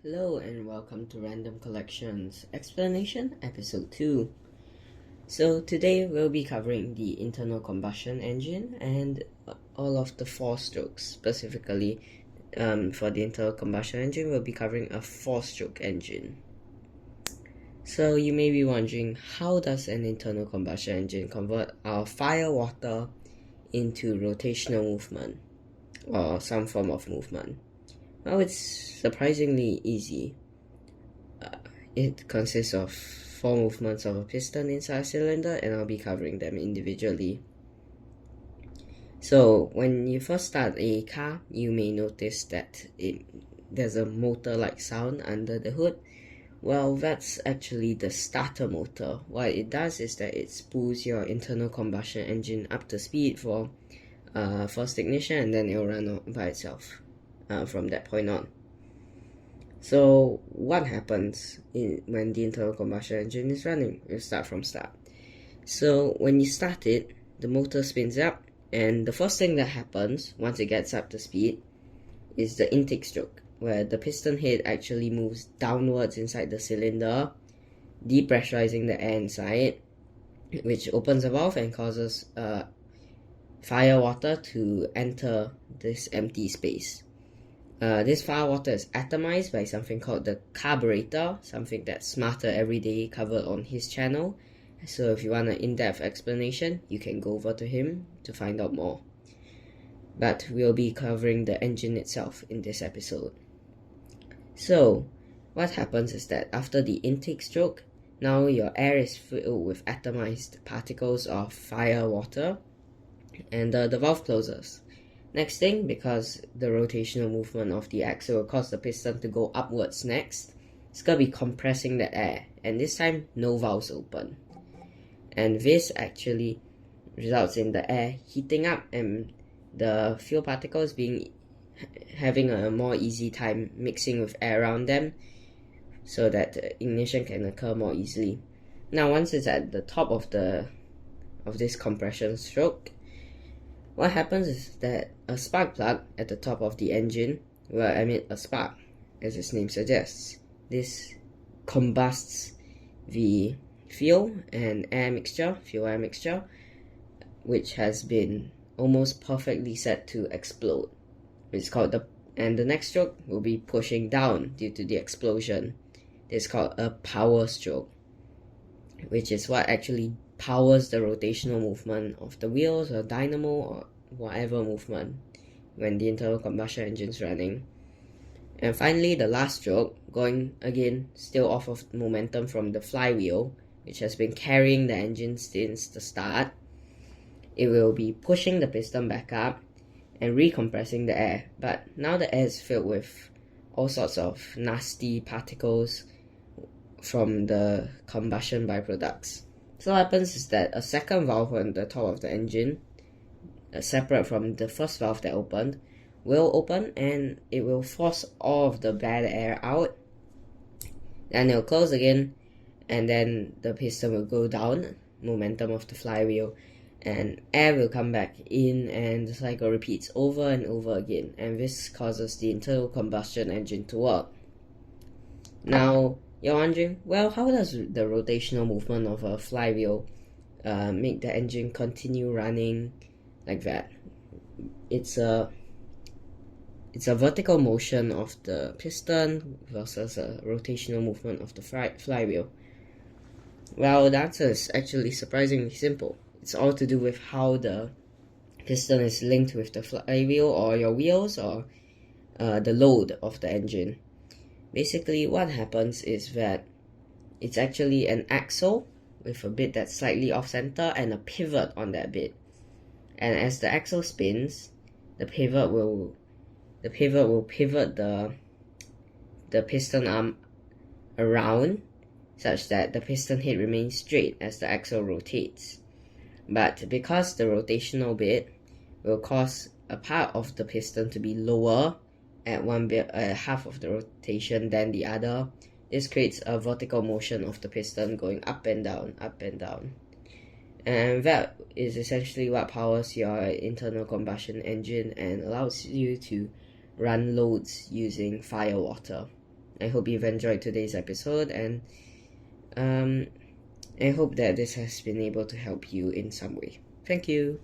Hello and welcome to Random Collections Explanation Episode 2. So today we'll be covering the internal combustion engine and all of the 4 strokes. Specifically for the internal combustion engine, we'll be covering a 4-stroke engine. So you may be wondering, how does an internal combustion engine convert our fire water into rotational movement or some form of movement? Well, it's surprisingly easy. It consists of 4 movements of a piston inside a cylinder, and I'll be covering them individually. So, when you first start a car, you may notice that there's a motor-like sound under the hood. Well, that's actually the starter motor. What it does is that it spools your internal combustion engine up to speed for first ignition, and then it'll run by itself from that point on. So what happens when the internal combustion engine is running? We'll start from start. So when you start it, the motor spins up, and the first thing that happens once it gets up to speed is the intake stroke, where the piston head actually moves downwards inside the cylinder, depressurizing the air inside, which opens a valve and causes fire water to enter this empty space. This fire water is atomized by something called the carburetor, something that Smarter Everyday covered on his channel. So if you want an in-depth explanation, you can go over to him to find out more. But we'll be covering the engine itself in this episode. So what happens is that after the intake stroke, now your air is filled with atomized particles of fire water, and the valve closes. Next thing, because the rotational movement of the axle will cause the piston to go upwards next, it's going to be compressing the air, and this time no valves open. And this actually results in the air heating up and the fuel particles having a more easy time mixing with air around them, so that ignition can occur more easily. Now once it's at the top of this compression stroke, what happens is that a spark plug at the top of the engine will emit a spark, as its name suggests. This combusts the fuel-air mixture, which has been almost perfectly set to explode. It's called and the next stroke will be pushing down due to the explosion. It's called a power stroke, which is what actually powers the rotational movement of the wheels or dynamo or whatever movement when the internal combustion engine is running. And finally, the last stroke, going again still off of momentum from the flywheel, which has been carrying the engine since the start, it will be pushing the piston back up and recompressing the air. But now the air is filled with all sorts of nasty particles from the combustion byproducts. So what happens is that a second valve on the top of the engine, separate from the first valve that opened, will open, and it will force all of the bad air out. Then it will close again, and then the piston will go down, momentum of the flywheel, and air will come back in, and the cycle repeats over and over again, and this causes the internal combustion engine to work. Now you're wondering, well, how does the rotational movement of a flywheel make the engine continue running like that? It's a vertical motion of the piston versus a rotational movement of the flywheel. Well, the answer is actually surprisingly simple. It's all to do with how the piston is linked with the flywheel or your wheels or the load of the engine. Basically, what happens is that it's actually an axle with a bit that's slightly off-center and a pivot on that bit. And as the axle spins, the pivot will pivot the piston arm around such that the piston head remains straight as the axle rotates. But because the rotational bit will cause a part of the piston to be lower at half of the rotation than the other, this creates a vertical motion of the piston going up and down, up and down. And that is essentially what powers your internal combustion engine and allows you to run loads using fire water. I hope you've enjoyed today's episode, and I hope that this has been able to help you in some way. Thank you.